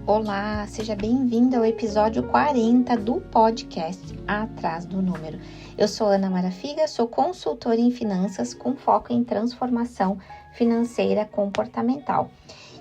Olá, seja bem-vindo ao episódio 40 do podcast Atrás do Número. Eu sou Ana Marafiga, sou consultora em finanças com foco em transformação financeira comportamental.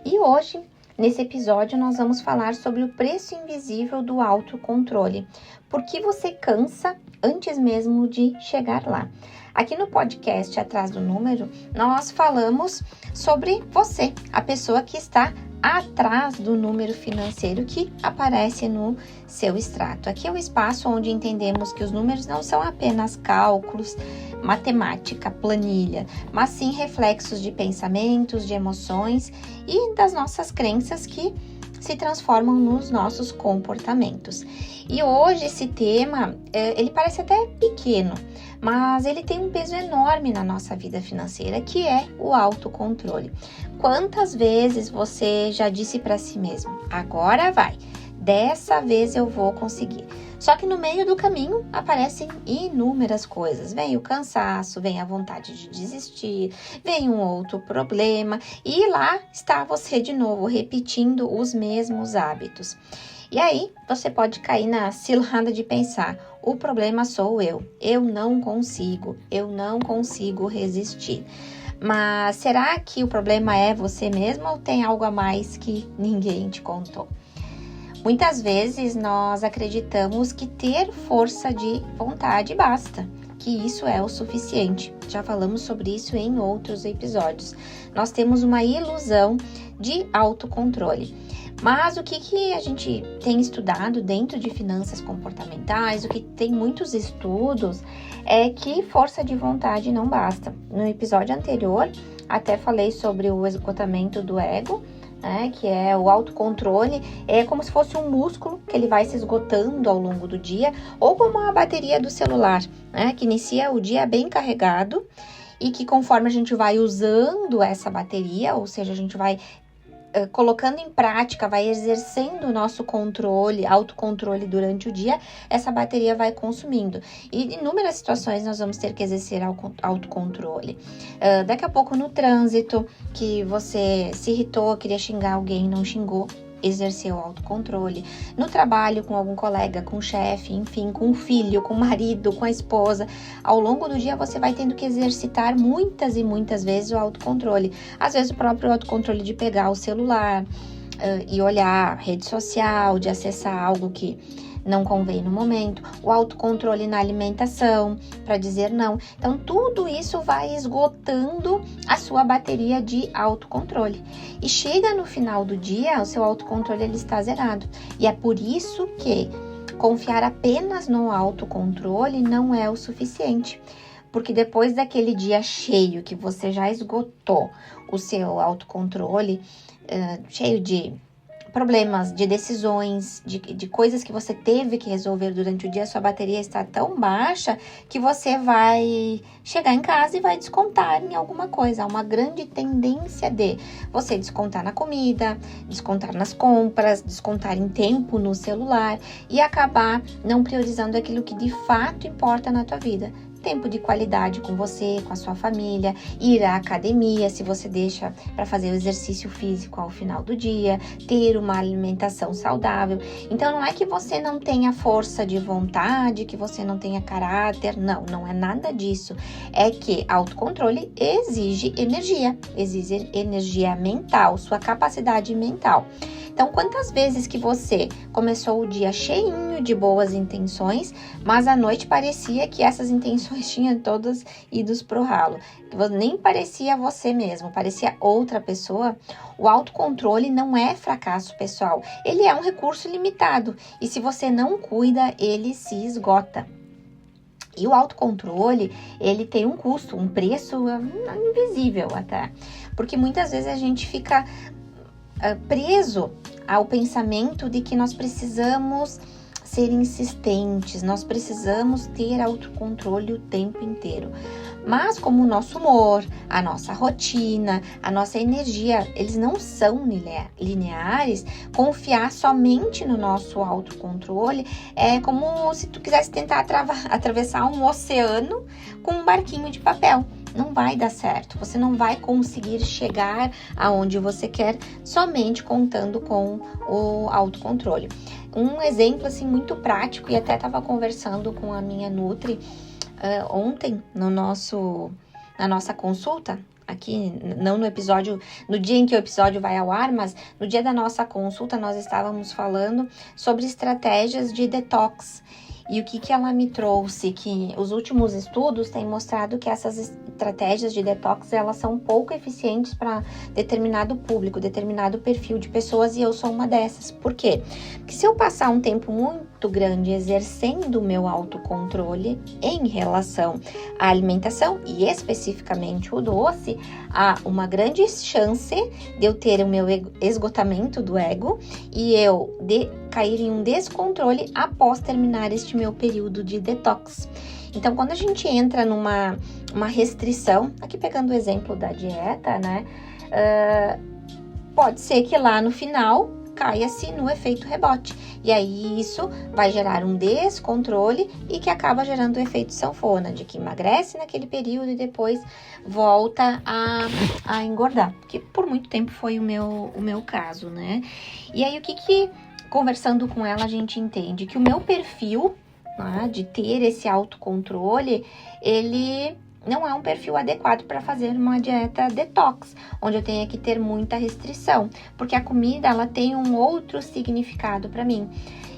E hoje, nesse episódio, nós vamos falar sobre o preço invisível do autocontrole. Por que você cansa antes mesmo de chegar lá? Aqui no podcast Atrás do Número, nós falamos sobre você, a pessoa que está atrás do número financeiro que aparece no seu extrato. Aqui é o espaço onde entendemos que os números não são apenas cálculos, matemática, planilha, mas sim reflexos de pensamentos, de emoções e das nossas crenças que se transformam nos nossos comportamentos. E hoje esse tema, ele parece até pequeno, mas ele tem um peso enorme na nossa vida financeira, que é o autocontrole. Quantas vezes você já disse para si mesmo, agora vai, dessa vez eu vou conseguir. Só que no meio do caminho aparecem inúmeras coisas. Vem o cansaço, vem a vontade de desistir, vem um outro problema e lá está você de novo repetindo os mesmos hábitos. E aí você pode cair na cilada de pensar, o problema sou eu não consigo resistir. Mas será que o problema é você mesmo ou tem algo a mais que ninguém te contou? Muitas vezes nós acreditamos que ter força de vontade basta, que isso é o suficiente. Já falamos sobre isso em outros episódios. Nós temos uma ilusão de autocontrole. Mas o que a gente tem estudado dentro de finanças comportamentais, o que tem muitos estudos, é que força de vontade não basta. No episódio anterior, até falei sobre o esgotamento do ego, que é o autocontrole, é como se fosse um músculo que ele vai se esgotando ao longo do dia, ou como a bateria do celular, que inicia o dia bem carregado e que conforme a gente vai usando essa bateria, ou seja, a gente vai colocando em prática, vai exercendo o nosso autocontrole durante o dia, essa bateria vai consumindo. E em inúmeras situações nós vamos ter que exercer autocontrole. Daqui a pouco no trânsito, que você se irritou, queria xingar alguém, não xingou, exerceu o autocontrole. No trabalho, com algum colega, com o chefe, enfim, com o filho, com o marido, com a esposa. Ao longo do dia, você vai tendo que exercitar muitas e muitas vezes o autocontrole. Às vezes, o próprio autocontrole de pegar o celular e olhar rede social, de acessar algo que não convém no momento, o autocontrole na alimentação, para dizer não. Então, tudo isso vai esgotando a sua bateria de autocontrole. E chega no final do dia, o seu autocontrole ele está zerado. E é por isso que confiar apenas no autocontrole não é o suficiente. Porque depois daquele dia cheio que você já esgotou o seu autocontrole, cheio de problemas, de decisões, de coisas que você teve que resolver durante o dia, sua bateria está tão baixa que você vai chegar em casa e vai descontar em alguma coisa. Há uma grande tendência de você descontar na comida, descontar nas compras, descontar em tempo no celular e acabar não priorizando aquilo que de fato importa na tua vida. Tempo de qualidade com você, com a sua família, ir à academia se você deixa para fazer o exercício físico ao final do dia, ter uma alimentação saudável. Então não é que você não tenha força de vontade, que você não tenha caráter, não é nada disso. É que autocontrole exige energia mental, sua capacidade mental. Então, quantas vezes que você começou o dia cheinho de boas intenções, mas à noite parecia que essas intenções tinham todas idos pro ralo? Nem parecia você mesmo, parecia outra pessoa. O autocontrole não é fracasso pessoal, ele é um recurso limitado. E se você não cuida, ele se esgota. E o autocontrole, ele tem um custo, um preço invisível até. Porque muitas vezes a gente fica preso ao pensamento de que nós precisamos ser insistentes, nós precisamos ter autocontrole o tempo inteiro. Mas como o nosso humor, a nossa rotina, a nossa energia, eles não são lineares, confiar somente no nosso autocontrole é como se tu quisesse tentar atravessar um oceano com um barquinho de papel. não vai dar certo. Você não vai conseguir chegar aonde você quer somente contando com o autocontrole. Um exemplo assim muito prático, e até estava conversando com a minha Nutri ontem na nossa consulta, aqui, não no episódio, no dia em que o episódio vai ao ar, mas no dia da nossa consulta nós estávamos falando sobre estratégias de detox. E o que ela me trouxe? Que os últimos estudos têm mostrado que essas estratégias de detox, elas são pouco eficientes para determinado público, determinado perfil de pessoas, e eu sou uma dessas. Por quê? Porque se eu passar um tempo muito grande exercendo o meu autocontrole em relação à alimentação, e especificamente o doce, há uma grande chance de eu ter o meu esgotamento do ego e eu cair em um descontrole após terminar este meu período de detox. Então, quando a gente entra numa restrição, aqui pegando o exemplo da dieta, né, pode ser que lá no final caia-se no efeito rebote. E aí isso vai gerar um descontrole e que acaba gerando o efeito sanfona, de que emagrece naquele período e depois volta a engordar, que por muito tempo foi o meu caso, né? E aí conversando com ela, a gente entende que o meu perfil, né, de ter esse autocontrole, ele não é um perfil adequado para fazer uma dieta detox, onde eu tenha que ter muita restrição, porque a comida, ela tem um outro significado para mim.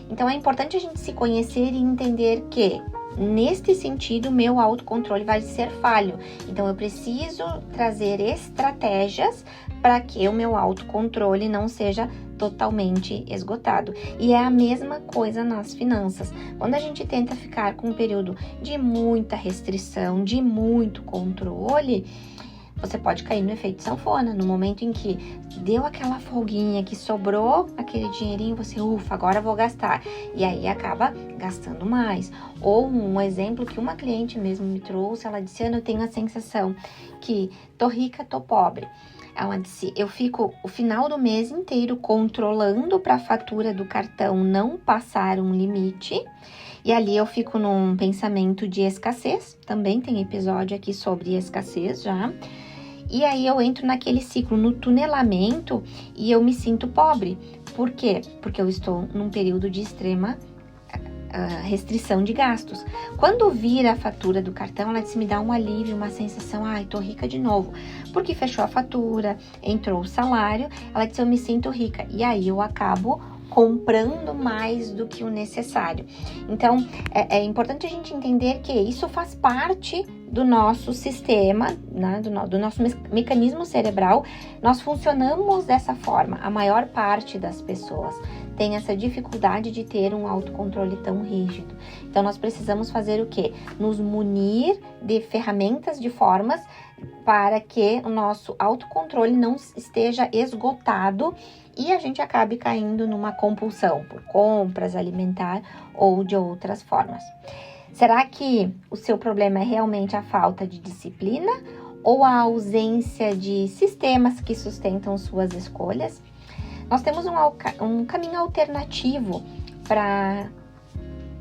Então, é importante a gente se conhecer e entender que, neste sentido, meu autocontrole vai ser falho. Então, eu preciso trazer estratégias para que o meu autocontrole não seja totalmente esgotado. E é a mesma coisa nas finanças. Quando a gente tenta ficar com um período de muita restrição, de muito controle, você pode cair no efeito sanfona. No momento em que deu aquela folguinha, que sobrou aquele dinheirinho, você, ufa, agora vou gastar. E aí acaba gastando mais. Ou um exemplo que uma cliente mesmo me trouxe, ela disse, Ana, eu tenho a sensação que tô rica, tô pobre. Ela disse, eu fico o final do mês inteiro controlando para a fatura do cartão não passar um limite. E ali eu fico num pensamento de escassez. Também tem episódio aqui sobre escassez já. E aí eu entro naquele ciclo, no tunelamento, e eu me sinto pobre. Por quê? Porque eu estou num período de extrema restrição de gastos. Quando vira a fatura do cartão, ela disse, me dá um alívio, uma sensação, ai, tô rica de novo. Porque fechou a fatura, entrou o salário, ela disse, eu me sinto rica. E aí eu acabo comprando mais do que o necessário. Então, é importante a gente entender que isso faz parte do nosso sistema, né, do nosso mecanismo cerebral. Nós funcionamos dessa forma. A maior parte das pessoas tem essa dificuldade de ter um autocontrole tão rígido. Então, nós precisamos fazer o quê? Nos munir de ferramentas, de formas, para que o nosso autocontrole não esteja esgotado e a gente acabe caindo numa compulsão por compras, alimentar ou de outras formas. Será que o seu problema é realmente a falta de disciplina ou a ausência de sistemas que sustentam suas escolhas? Nós temos um caminho alternativo para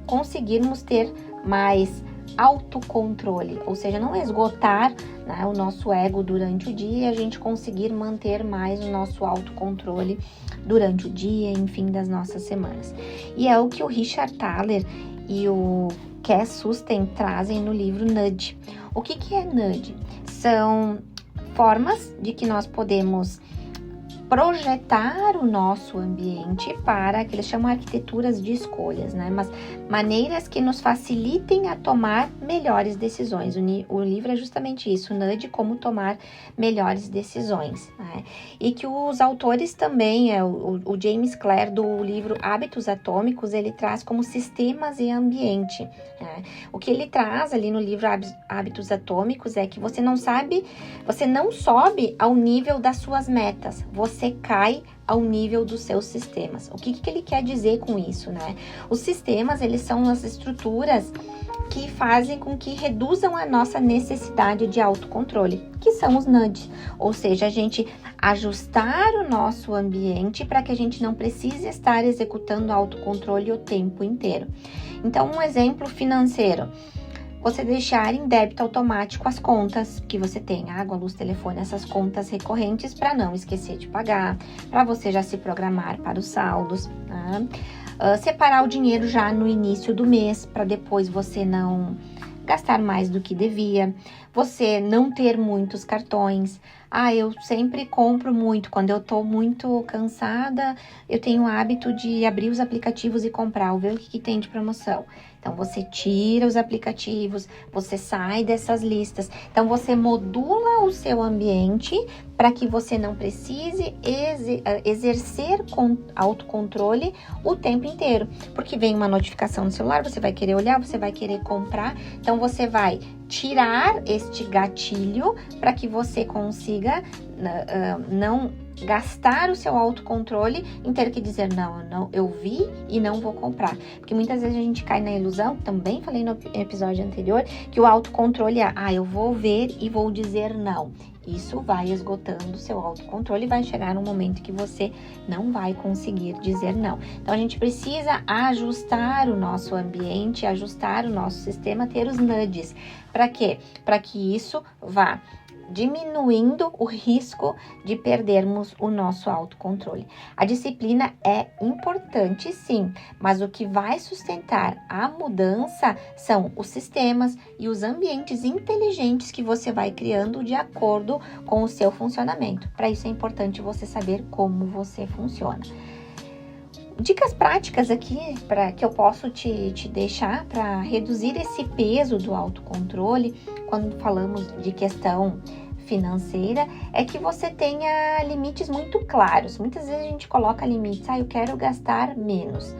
conseguirmos ter mais autocontrole, ou seja, não esgotar, né, o nosso ego durante o dia e a gente conseguir manter mais o nosso autocontrole durante o dia, enfim, das nossas semanas. E é o que o Richard Thaler e o Cass Susten trazem no livro Nudge. O que é Nudge? São formas de que nós podemos projetar o nosso ambiente para, que eles chamam arquiteturas de escolhas, né? Mas maneiras que nos facilitem a tomar melhores decisões. O livro é justamente isso, Nudge, como tomar melhores decisões, né? E que os autores também, o James Clear, do livro Hábitos Atômicos, ele traz como sistemas e ambiente, né? O que ele traz ali no livro Hábitos Atômicos é que você não sobe ao nível das suas metas, você cai ao nível dos seus sistemas. O que ele quer dizer com isso, né? Os sistemas, eles são as estruturas que fazem com que reduzam a nossa necessidade de autocontrole, que são os nudges, ou seja, a gente ajustar o nosso ambiente para que a gente não precise estar executando autocontrole o tempo inteiro. Então, um exemplo financeiro. você deixar em débito automático as contas que você tem, água, luz, telefone, essas contas recorrentes, para não esquecer de pagar, para você já se programar para os saldos, tá? Separar o dinheiro já no início do mês, para depois você não gastar mais do que devia, você não ter muitos cartões. Eu sempre compro muito, quando eu tô muito cansada, eu tenho o hábito de abrir os aplicativos e comprar, ver o que tem de promoção. Então, você tira os aplicativos, você sai dessas listas. Então, você modula o seu ambiente para que você não precise exercer autocontrole o tempo inteiro. Porque vem uma notificação no celular, você vai querer olhar, você vai querer comprar. Então, você vai tirar este gatilho para que você consiga não gastar o seu autocontrole em ter que dizer, não, eu vi e não vou comprar. Porque muitas vezes a gente cai na ilusão, também falei no episódio anterior, que o autocontrole é, eu vou ver e vou dizer não. Isso vai esgotando o seu autocontrole e vai chegar num momento que você não vai conseguir dizer não. Então, a gente precisa ajustar o nosso ambiente, ajustar o nosso sistema, ter os nudges. Para quê? Para que isso vá diminuindo o risco de perdermos o nosso autocontrole. A disciplina é importante, sim, mas o que vai sustentar a mudança são os sistemas e os ambientes inteligentes que você vai criando de acordo com o seu funcionamento. Para isso é importante você saber como você funciona. Dicas práticas aqui que eu posso te deixar para reduzir esse peso do autocontrole quando falamos de questão financeira é que você tenha limites muito claros. Muitas vezes a gente coloca limites, eu quero gastar menos,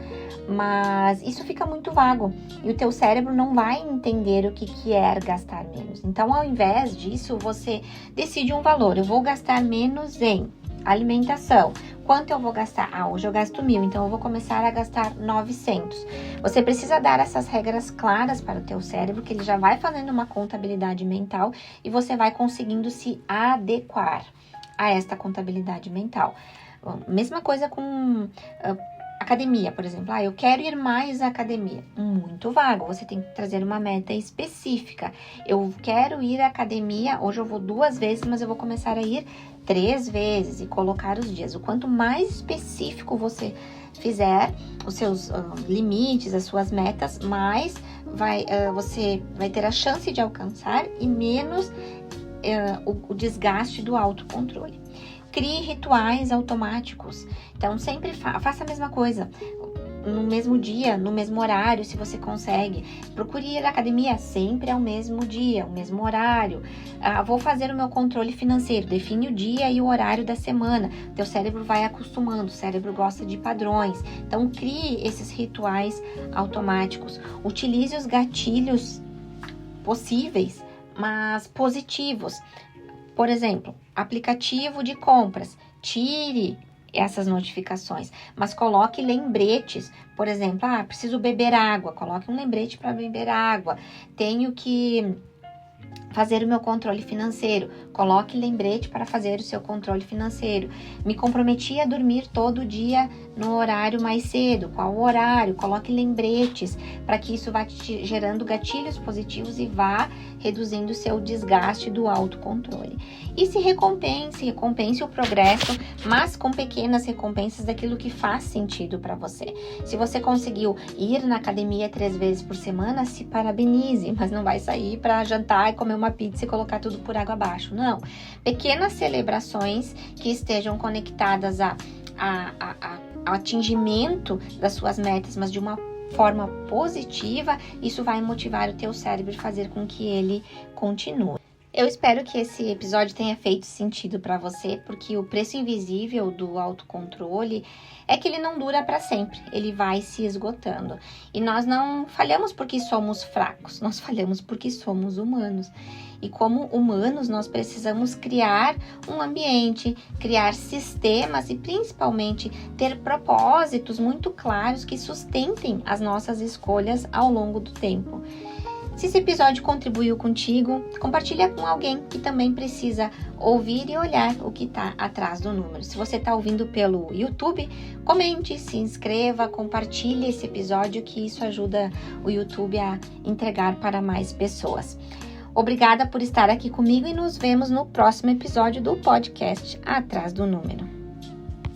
mas isso fica muito vago e o teu cérebro não vai entender o que é gastar menos. Então, ao invés disso, você decide um valor. Eu vou gastar menos em alimentação. Quanto eu vou gastar? Hoje eu gasto 1.000, então eu vou começar a gastar 900. Você precisa dar essas regras claras para o teu cérebro, que ele já vai fazendo uma contabilidade mental e você vai conseguindo se adequar a esta contabilidade mental. Mesma coisa com academia, por exemplo. Eu quero ir mais à academia. Muito vago, você tem que trazer uma meta específica. Eu quero ir à academia, hoje eu vou 2 vezes, mas eu vou começar a ir 3 vezes e colocar os dias. O quanto mais específico você fizer os seus limites, as suas metas, mais você vai ter a chance de alcançar e menos o desgaste do autocontrole. Crie rituais automáticos. Então, sempre faça a mesma coisa. No mesmo dia, no mesmo horário, se você consegue. Procure ir à academia sempre ao mesmo dia, ao mesmo horário. Vou fazer o meu controle financeiro. Define o dia e o horário da semana. Teu cérebro vai acostumando. O cérebro gosta de padrões. Então, crie esses rituais automáticos. Utilize os gatilhos possíveis, mas positivos. Por exemplo, aplicativo de compras. Tire essas notificações, mas coloque lembretes. Por exemplo, preciso beber água. Coloque um lembrete para beber água. Tenho que fazer o meu controle financeiro. Coloque lembrete para fazer o seu controle financeiro. Me comprometi a dormir todo dia no horário mais cedo. Qual o horário? Coloque lembretes para que isso vá te gerando gatilhos positivos e vá reduzindo o seu desgaste do autocontrole. E se recompense o progresso, mas com pequenas recompensas daquilo que faz sentido para você. Se você conseguiu ir na academia 3 vezes por semana, se parabenize, mas não vai sair para jantar e comer uma pizza e colocar tudo por água abaixo, não. Pequenas celebrações que estejam conectadas ao atingimento das suas metas, mas de uma forma positiva, isso vai motivar o teu cérebro a fazer com que ele continue. Eu espero que esse episódio tenha feito sentido para você, porque o preço invisível do autocontrole é que ele não dura para sempre, ele vai se esgotando. E nós não falhamos porque somos fracos, nós falhamos porque somos humanos. E como humanos, nós precisamos criar um ambiente, criar sistemas e principalmente ter propósitos muito claros que sustentem as nossas escolhas ao longo do tempo. Se esse episódio contribuiu contigo, compartilha com alguém que também precisa ouvir e olhar o que está atrás do número. Se você está ouvindo pelo YouTube, comente, se inscreva, compartilhe esse episódio, que isso ajuda o YouTube a entregar para mais pessoas. Obrigada por estar aqui comigo e nos vemos no próximo episódio do podcast Atrás do Número.